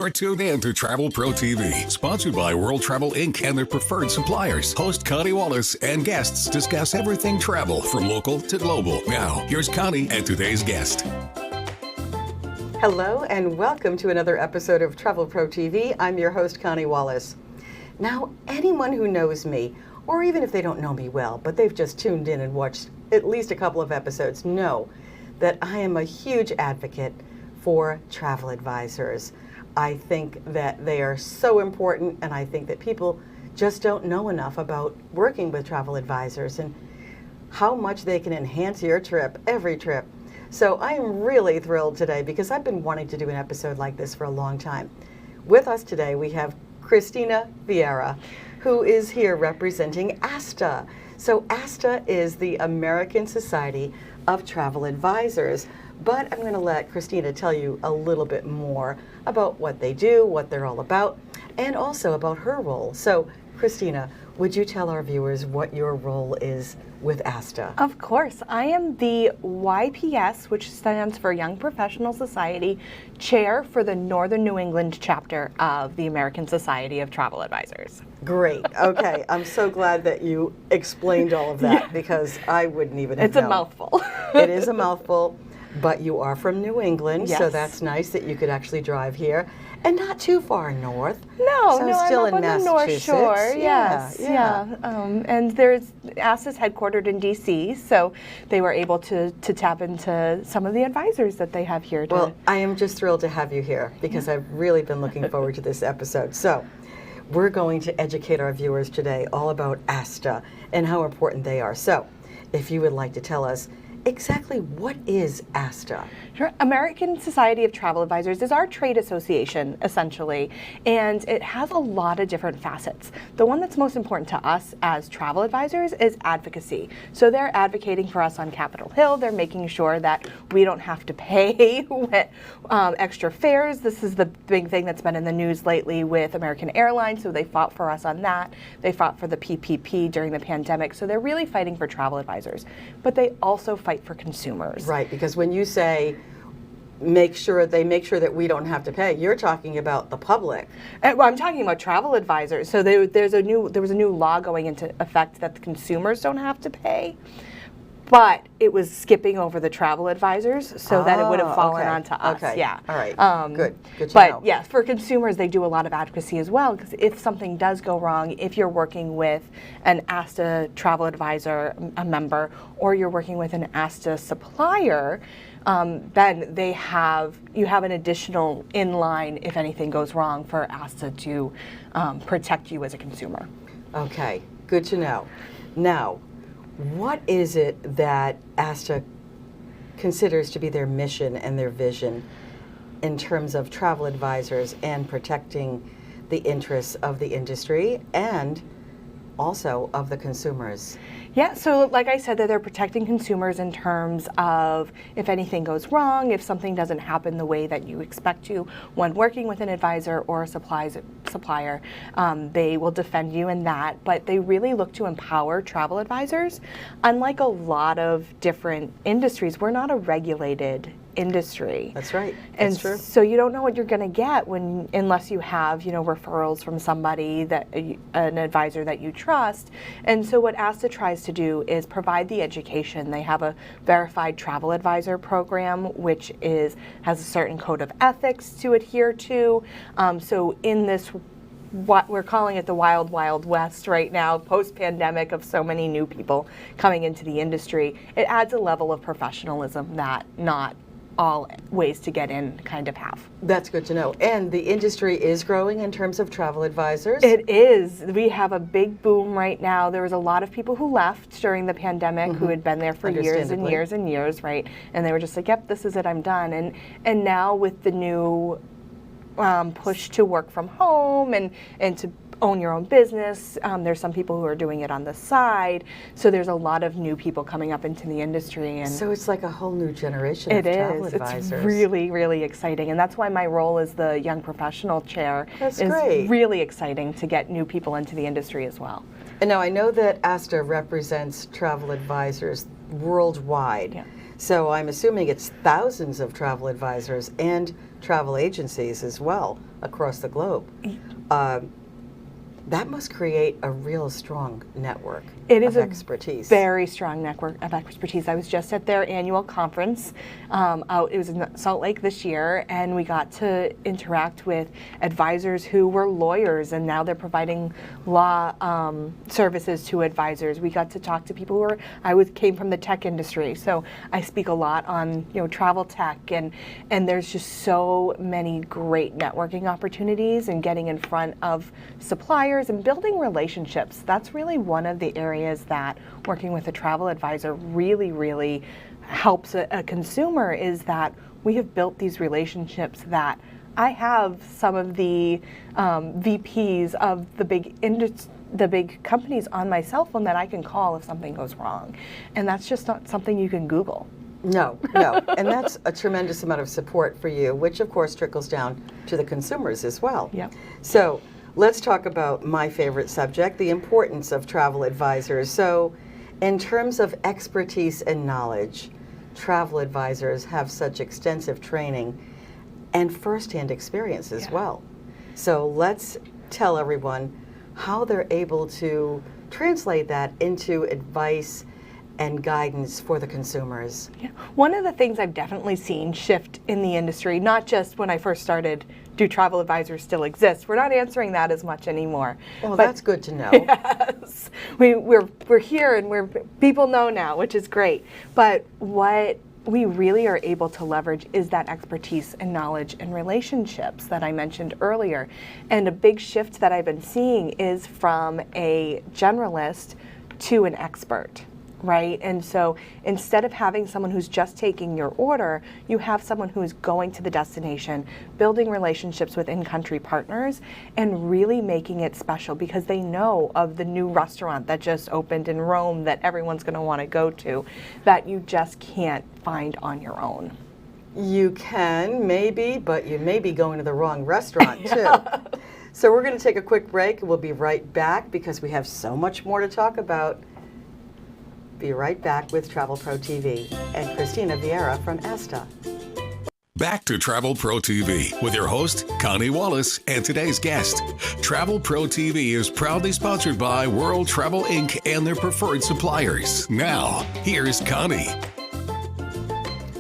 Or tune in to Travel Pro TV, sponsored by World Travel Inc. and their preferred suppliers. Host Connie Wallace and guests discuss everything travel from local to global. Now, here's Connie and today's guest. Hello and welcome to another episode of Travel Pro TV. I'm your host, Connie Wallace. Now, anyone who knows me, or even if they don't know me well, but they've just tuned in and watched at least a couple of episodes, know that I am a huge advocate for travel advisors. I think that they are so important, and I think that people just don't know enough about working with travel advisors and how much they can enhance your trip, every trip. So I am really thrilled today because I've been wanting to do an episode like this for a long time. With us today we have Christina Vieira, who is here representing Asta. So Asta is the American Society of Travel Advisors. But I'm going to let Christina tell you a little bit more about what they do, what they're all about, and also about her role. So, Christina, would you tell our viewers what your role is with Asta? Of course. I am the YPS, which stands for Young Professional Society, chair for the Northern New England chapter of the American Society of Travel Advisors. Great. Okay. I'm so glad that you explained all of that because I wouldn't even have known. It's a mouthful. It is a mouthful. But you are from New England, yes. So that's nice that you could actually drive here, and not too far north. No, still I'm up in on the North Shore. Yeah. And Asta's headquartered in D.C., so they were able to tap into some of the advisors that they have here. Well, I am just thrilled to have you here because I've really been looking forward to this episode. So, we're going to educate our viewers today all about Asta and how important they are. So, if you would like to tell us exactly what is Asta? Sure. American Society of Travel Advisors is our trade association, essentially, and it has a lot of different facets. The one that's most important to us as travel advisors is advocacy. So they're advocating for us on Capitol Hill. They're making sure that we don't have to pay extra fares. This is the big thing that's been in the news lately with American Airlines, so they fought for us on that. They fought for the PPP during the pandemic, so they're really fighting for travel advisors. But they also fight for consumers. Right, because when you say make sure that we don't have to pay, you're talking about the public. Well, I'm talking about travel advisors. So there was a new law going into effect that the consumers don't have to pay, but it was skipping over the travel advisors so that it would have fallen onto us. Okay. Yeah. All right. Good to know. But yes, for consumers, they do a lot of advocacy as well, because if something does go wrong, if you're working with an Asta travel advisor, a member, or you're working with an Asta supplier, then you have an additional in line if anything goes wrong for Asta to protect you as a consumer. Okay, good to know. Now, what is it that Asta considers to be their mission and their vision in terms of travel advisors and protecting the interests of the industry and also of the consumers? Yeah, so like I said, that they're protecting consumers in terms of if anything goes wrong, if something doesn't happen the way that you expect to when working with an advisor or a supplier, they will defend you in that. But they really look to empower travel advisors. Unlike a lot of different industries, we're not a regulated industry. That's right. That's true. So you don't know what you're going to get unless you have, referrals from somebody an advisor that you trust. And so what Asta tries to do is provide the education. They have a verified travel advisor program, which has a certain code of ethics to adhere to. So in this, what we're calling it the wild, wild west right now, post-pandemic of so many new people coming into the industry, it adds a level of professionalism that not all ways to get in kind of have. That's good to know. And the industry is growing in terms of travel advisors? It is. We have a big boom right now. There was a lot of people who left during the pandemic who had been there for years and years and years, right? And they were just like, yep, this is it, I'm done. And now with the new push to work from home and to own your own business. There's some people who are doing it on the side. So there's a lot of new people coming up into the industry. And so it's like a whole new generation of travel advisors. It's really, really exciting. And that's why my role as the Young Professional Chair is really exciting to get new people into the industry as well. And now I know that Asta represents travel advisors worldwide. Yeah. So I'm assuming it's thousands of travel advisors and travel agencies as well across the globe. That must create a real strong network of expertise. Very strong network of expertise. I was just at their annual conference. It was in Salt Lake this year, and we got to interact with advisors who were lawyers, and now they're providing law services to advisors. We got to talk to people who came from the tech industry, so I speak a lot on travel tech, and there's just so many great networking opportunities and getting in front of suppliers and building relationships. That's really one of the areas that working with a travel advisor really helps a consumer, is that we have built these relationships that I have some of the VPs of the big companies on my cell phone that I can call if something goes wrong. And that's just not something you can Google. No. And that's a tremendous amount of support for you, which of course trickles down to the consumers as well. Yep. So let's talk about my favorite subject, the importance of travel advisors. So in terms of expertise and knowledge, travel advisors have such extensive training and firsthand experience as well. So let's tell everyone how they're able to translate that into advice and guidance for the consumers. Yeah. One of the things I've definitely seen shift in the industry, not just when I first started, do travel advisors still exist? We're not answering that as much anymore. Well, that's good to know. Yes, we're here and people know now, which is great. But what we really are able to leverage is that expertise and knowledge and relationships that I mentioned earlier. And a big shift that I've been seeing is from a generalist to an expert. Right? And so instead of having someone who's just taking your order, you have someone who is going to the destination, building relationships with in-country partners, and really making it special because they know of the new restaurant that just opened in Rome that everyone's going to want to go to, that you just can't find on your own. You can, maybe, but you may be going to the wrong restaurant too. So we're going to take a quick break and we'll be right back because we have so much more to talk about. Be right back with Travel Pro TV and Christina Vieira from Asta. Back to Travel Pro TV with your host, Connie Wallace, and today's guest. Travel Pro TV is proudly sponsored by World Travel Inc. and their preferred suppliers. Now, here's Connie.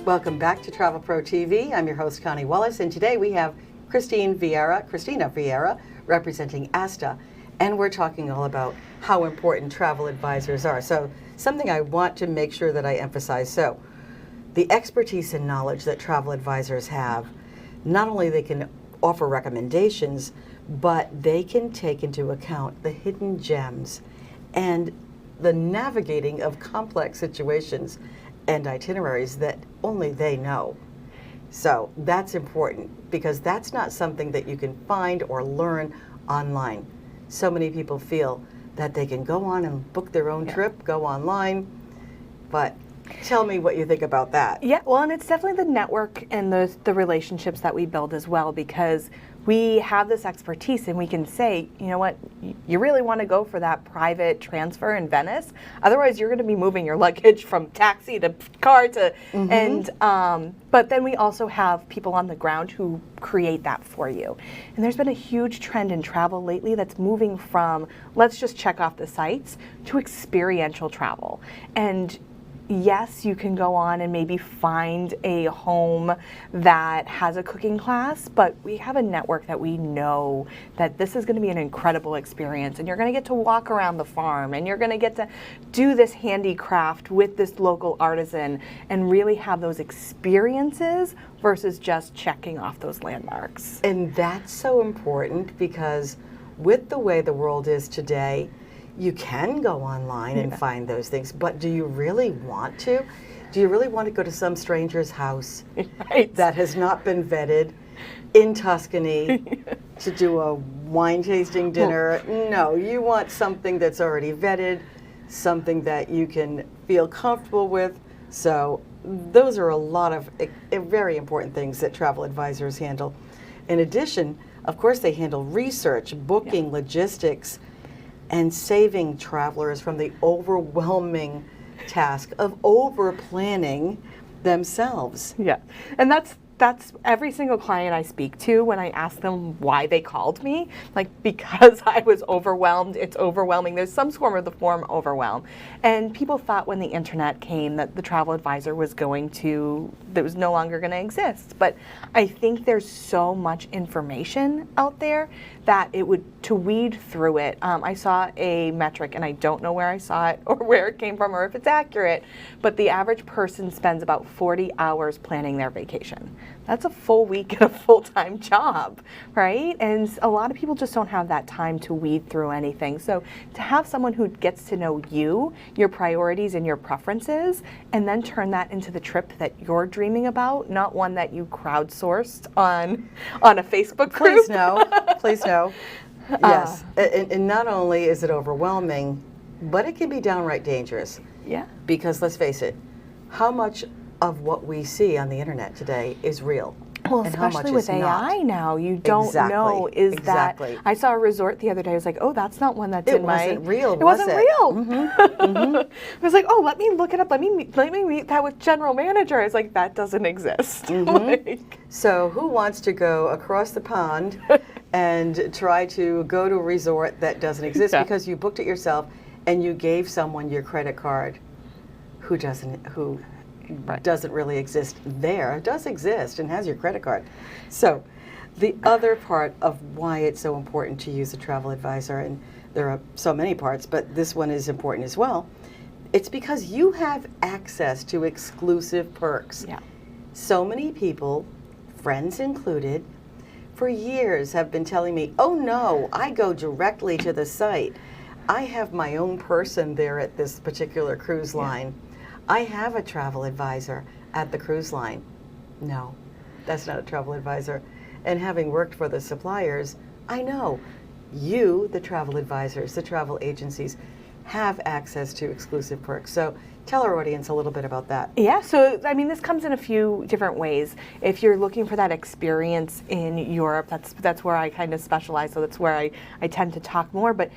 Welcome back to Travel Pro TV. I'm your host, Connie Wallace, and today we have Christina Vieira, representing Asta, and we're talking all about how important travel advisors are. So, something I want to make sure that I emphasize. So, the expertise and knowledge that travel advisors have, not only they can offer recommendations, but they can take into account the hidden gems and the navigating of complex situations and itineraries that only they know. So that's important because that's not something that you can find or learn online. So many people feel that they can go on and book their own trip, go online, but tell me what you think about that. Yeah, well, and it's definitely the network and the relationships that we build as well, because we have this expertise and we can say, you know what, you really want to go for that private transfer in Venice. Otherwise, you're going to be moving your luggage from taxi to car to, and but then we also have people on the ground who create that for you. And there's been a huge trend in travel lately that's moving from let's just check off the sites to experiential travel. And yes, you can go on and maybe find a home that has a cooking class, but we have a network that we know that this is going to be an incredible experience, and you're going to get to walk around the farm, and you're going to get to do this handicraft with this local artisan and really have those experiences versus just checking off those landmarks. And that's so important because with the way the world is today, you can go online and find those things, but do you really want to? Do you really want to go to some stranger's house that has not been vetted in Tuscany to do a wine tasting dinner? No, you want something that's already vetted, something that you can feel comfortable with. So those are a lot of very important things that travel advisors handle. In addition, of course, they handle research, booking, logistics, and saving travelers from the overwhelming task of over-planning themselves. Yeah, and that's that's every single client I speak to when I ask them why they called me, like because I was overwhelmed. It's overwhelming. There's some form of the form overwhelm. And people thought when the internet came that the travel advisor was that was no longer going to exist. But I think there's so much information out there that to weed through it. I saw a metric, and I don't know where I saw it or where it came from or if it's accurate, but the average person spends about 40 hours planning their vacation. That's a full week and a full-time job, right? And a lot of people just don't have that time to weed through anything. So to have someone who gets to know you, your priorities and your preferences, and then turn that into the trip that you're dreaming about, not one that you crowdsourced on a Facebook group. Please no. Please no. Yes. And not only is it overwhelming, but it can be downright dangerous. Yeah. Because let's face it, how much of what we see on the internet today is real? Well, and how especially much with is AI not? now, you don't know Exactly. that. I saw a resort the other day. I was like, oh, that's not one that's It in my. wasn't real. It wasn't real. Mm-hmm. I was like, oh, let me look it up. Let me meet that with general manager. I was like, that doesn't exist. Mm-hmm. So who wants to go across the pond and try to go to a resort that doesn't exist because you booked it yourself and you gave someone your credit card who doesn't really exist there. It does exist and has your credit card. So the other part of why it's so important to use a travel advisor, and there are so many parts, but this one is important as well, it's because you have access to exclusive perks. Yeah. So many people, friends included, for years have been telling me, oh no, I go directly to the site. I have my own person there at this particular cruise line. I have a travel advisor at the cruise line. No, that's not a travel advisor. And having worked for the suppliers, I know you, the travel advisors, the travel agencies, have access to exclusive perks. So tell our audience a little bit about that. Yeah, so I mean, this comes in a few different ways. If you're looking for that experience in Europe, that's where I kind of specialize, so that's where I tend to talk more. But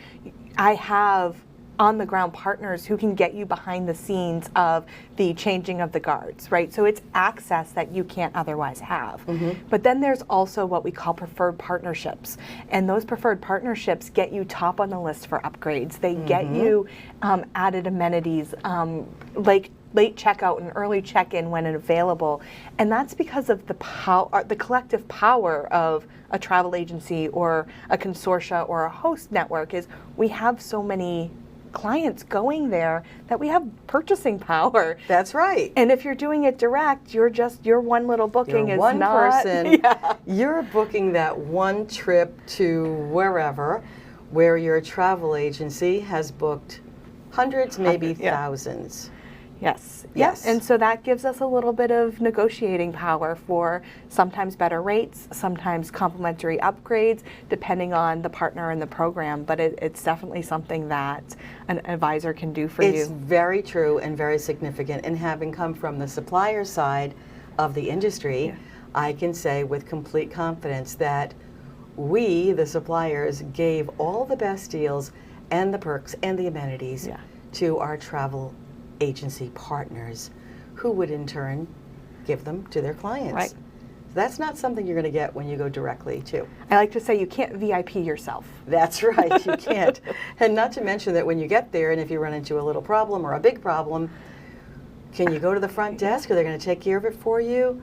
I have on-the-ground partners who can get you behind the scenes of the changing of the guards, right? So it's access that you can't otherwise have. But then there's also what we call preferred partnerships. And those preferred partnerships get you top on the list for upgrades. They get you added amenities like late checkout and early check-in when available. And that's because of the collective power of a travel agency or a consortia or a host network. Is we have so many clients going there that we have purchasing power. That's right. And if you're doing it direct, your one little booking You're is one not person. You're booking that one trip to wherever, where your travel agency has booked hundreds, maybe thousands. Yes. Yes. And so that gives us a little bit of negotiating power for sometimes better rates, sometimes complimentary upgrades, depending on the partner and the program. But it's definitely something that an advisor can do for you. It's very true and very significant. And having come from the supplier side of the industry, I can say with complete confidence that we, the suppliers, gave all the best deals and the perks and the amenities to our travel agency partners, who would in turn give them to their clients. Right. That's not something you're going to get when you go directly to. I like to say you can't VIP yourself. That's right, you can't. And not to mention that when you get there and if you run into a little problem or a big problem, can you go to the front desk? Are they going to take care of it for you?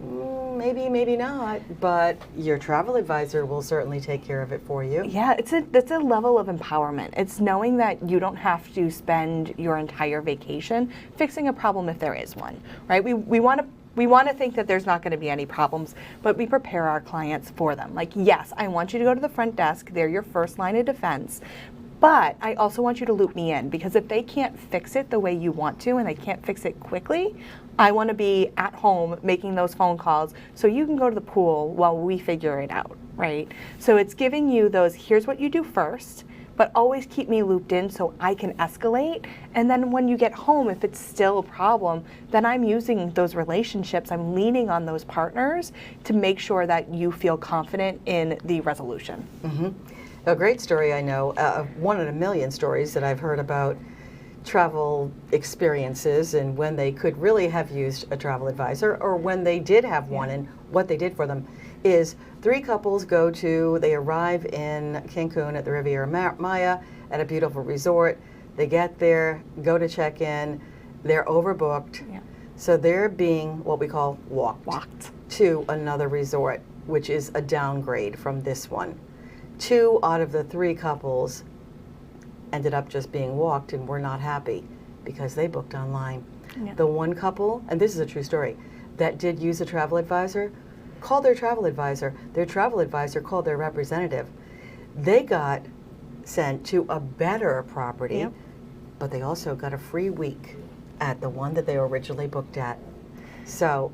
Maybe, maybe not, but your travel advisor will certainly take care of it for you. Yeah, it's a level of empowerment. It's knowing that you don't have to spend your entire vacation fixing a problem if there is one, right? We want to think that there's not going to be any problems, but we prepare our clients for them. Like, yes, I want you to go to the front desk. They're your first line of defense. But I also want you to loop me in, because if they can't fix it the way you want to and they can't fix it quickly, I want to be at home making those phone calls so you can go to the pool while we figure it out, right? So it's giving you those, here's what you do first, but always keep me looped in so I can escalate. And then when you get home, if it's still a problem, then I'm using those relationships, I'm leaning on those partners to make sure that you feel confident in the resolution. A great story I know, one in a million stories that I've heard about travel experiences and when they could really have used a travel advisor or when they did have one and what they did for them is 3 couples they arrive in Cancun at the Riviera Maya at a beautiful resort. They get there, go to check in, they're overbooked. Yeah. So they're being what we call walked to another resort, which is a downgrade from this one. 2 out of the 3 couples ended up just being walked and were not happy because they booked online. Yeah. The one couple, and this is a true story, that did use a travel advisor, called their travel advisor. Their travel advisor called their representative. They got sent to a better property, but they also got a free week at the one that they originally booked at. So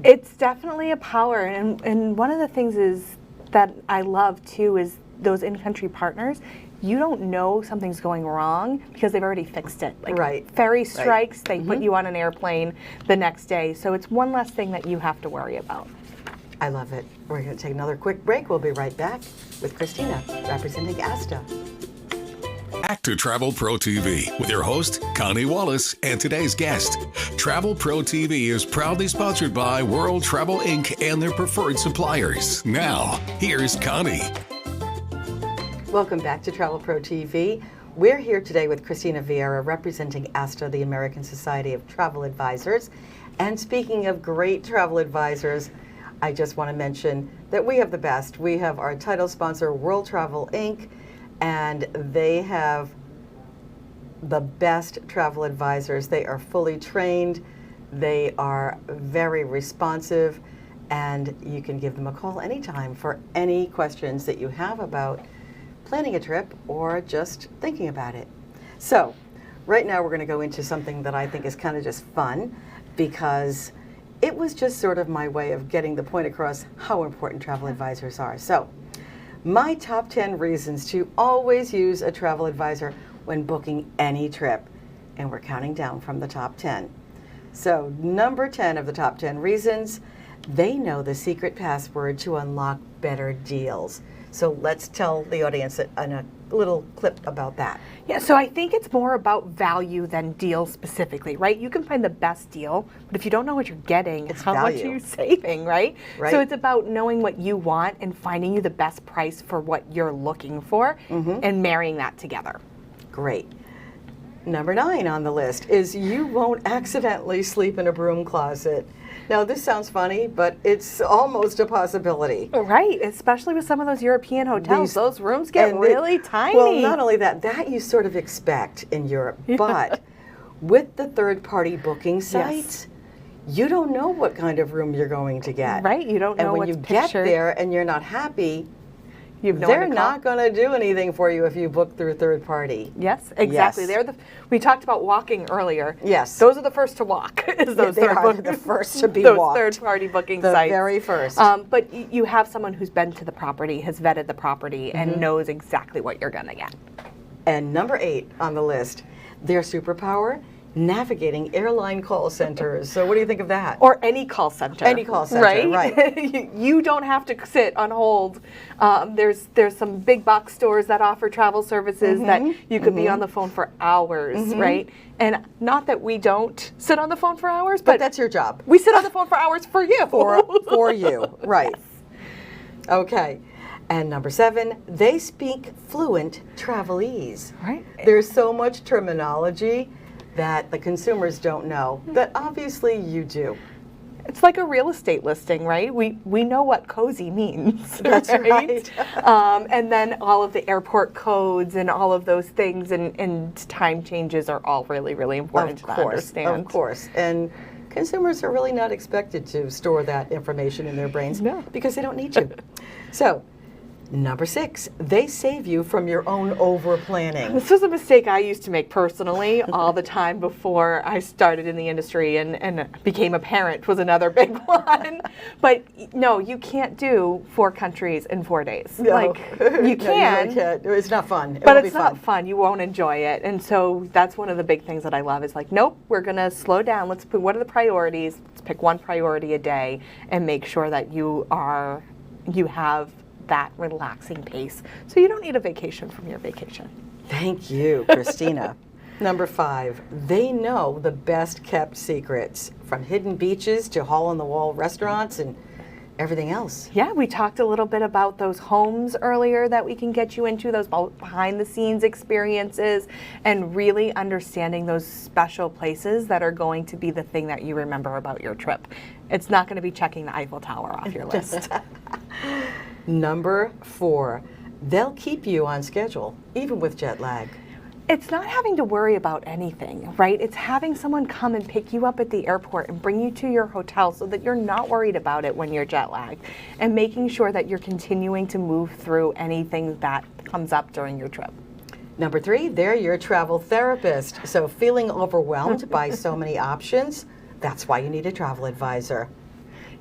it's definitely a power, and one of the things is that I love too is those in-country partners. You don't know something's going wrong because they've already fixed it. Like ferry strikes, they put you on an airplane the next day. So it's one less thing that you have to worry about. I love it. We're going to take another quick break. We'll be right back with Christina representing Asta. Back to Travel Pro TV with your host, Connie Wallace, and today's guest. Travel Pro TV is proudly sponsored by World Travel Inc. and their preferred suppliers. Now, here's Connie. Welcome back to Travel Pro TV. We're here today with Christina Vieira representing ASTA, the American Society of Travel Advisors. And speaking of great travel advisors, I just want to mention that we have the best. We have our title sponsor, World Travel Inc., and they have the best travel advisors. They are fully trained, they are very responsive, and you can give them a call anytime for any questions that you have about planning a trip or just thinking about it. So right now we're going to go into something that I think is kind of just fun, because it was just sort of my way of getting the point across how important travel advisors are. So my top 10 reasons to always use a travel advisor when booking any trip. And we're counting down from the top 10. So number 10 of the top 10 reasons, they know the secret password to unlock better deals. So let's tell the audience a little clip about that. Yeah, so I think it's more about value than deal specifically, right? You can find the best deal, but if you don't know what you're getting, it's how value. much are you saving, right? So it's about knowing what you want and finding you the best price for what you're looking for and marrying that together. Great. Number 9 on the list is you won't accidentally sleep in a broom closet. Now, this sounds funny, but it's almost a possibility. Right, especially with some of those European hotels. Those rooms get really tiny. Well, not only that, that you sort of expect in Europe, but with the third-party booking sites, you don't know what kind of room you're going to get. Right, you don't know what's pictured. And when you get there and you're not happy, they're not going to do anything for you if you book through third party. Yes, exactly. Yes. We talked about walking earlier. Yes. Those are the first to walk. They are the first to be walked. Those third-party booking sites. The very first. But you have someone who's been to the property, has vetted the property, and knows exactly what you're going to get. And number 8 on the list, their superpower, navigating airline call centers. So what do you think of that? Or any call center. Any call center, right. You don't have to sit on hold. There's some big box stores that offer travel services that you could be on the phone for hours, right? And not that we don't sit on the phone for hours, but that's your job. We sit on the phone for hours for you. For you, right. Yes. Okay. And number 7, they speak fluent travelese. Right. There's so much terminology that the consumers don't know, that obviously you do. It's like a real estate listing, right? We know what cozy means. That's right. And then all of the airport codes and all of those things and time changes are all really, really important to understand. Of course. And consumers are really not expected to store that information in their brains because they don't need to. So, number 6, they save you from your own over-planning. This was a mistake I used to make personally all the time before I started in the industry and became a parent was another big one. But no, you can't do 4 countries in 4 days. No. Like, you can. No, you can't. It's not fun. But it's not fun. You won't enjoy it. And so that's one of the big things that I love is like, nope, we're going to slow down. Let's put, what are the priorities? Let's pick one priority a day and make sure that you have that relaxing pace, so you don't need a vacation from your vacation. Thank you, Christina. Number 5, they know the best kept secrets, from hidden beaches to hole-in-the-wall restaurants and everything else. Yeah, we talked a little bit about those homes earlier that we can get you into, those behind the scenes experiences, and really understanding those special places that are going to be the thing that you remember about your trip. It's not going to be checking the Eiffel Tower off your list. Number 4, they'll keep you on schedule, even with jet lag. It's not having to worry about anything, right? It's having someone come and pick you up at the airport and bring you to your hotel so that you're not worried about it when you're jet lagged, and making sure that you're continuing to move through anything that comes up during your trip. Number 3, they're your travel therapist. So feeling overwhelmed by so many options, that's why you need a travel advisor.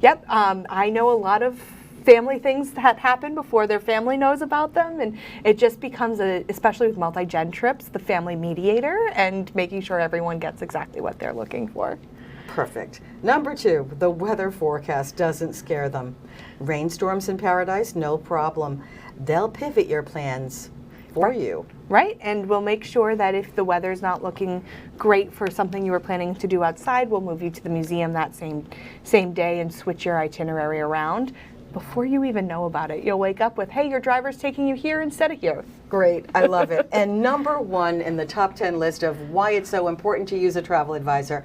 Yep, I know a lot of family things that happen before their family knows about them, and it just becomes, especially with multi-gen trips, the family mediator and making sure everyone gets exactly what they're looking for. Perfect. Number 2, the weather forecast doesn't scare them. Rainstorms in paradise, no problem. They'll pivot your plans for you. Right, and we'll make sure that if the weather's not looking great for something you were planning to do outside, we'll move you to the museum that same day and switch your itinerary around. Before you even know about it, you'll wake up with, hey, your driver's taking you here instead of here. Great, I love it. And number 1 in the top 10 list of why it's so important to use a travel advisor,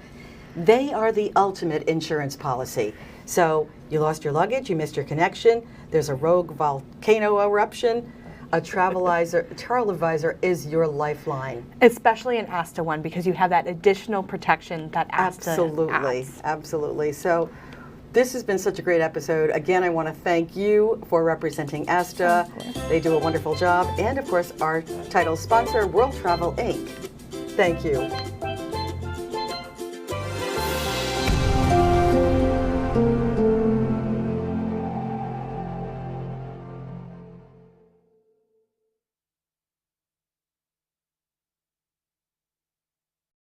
they are the ultimate insurance policy. So you lost your luggage, you missed your connection, there's a rogue volcano eruption, a travel advisor is your lifeline. Especially an Asta one, because you have that additional protection that Asta adds. Absolutely. So this has been such a great episode. Again, I want to thank you for representing Asta. They do a wonderful job. And of course, our title sponsor, World Travel Inc. Thank you.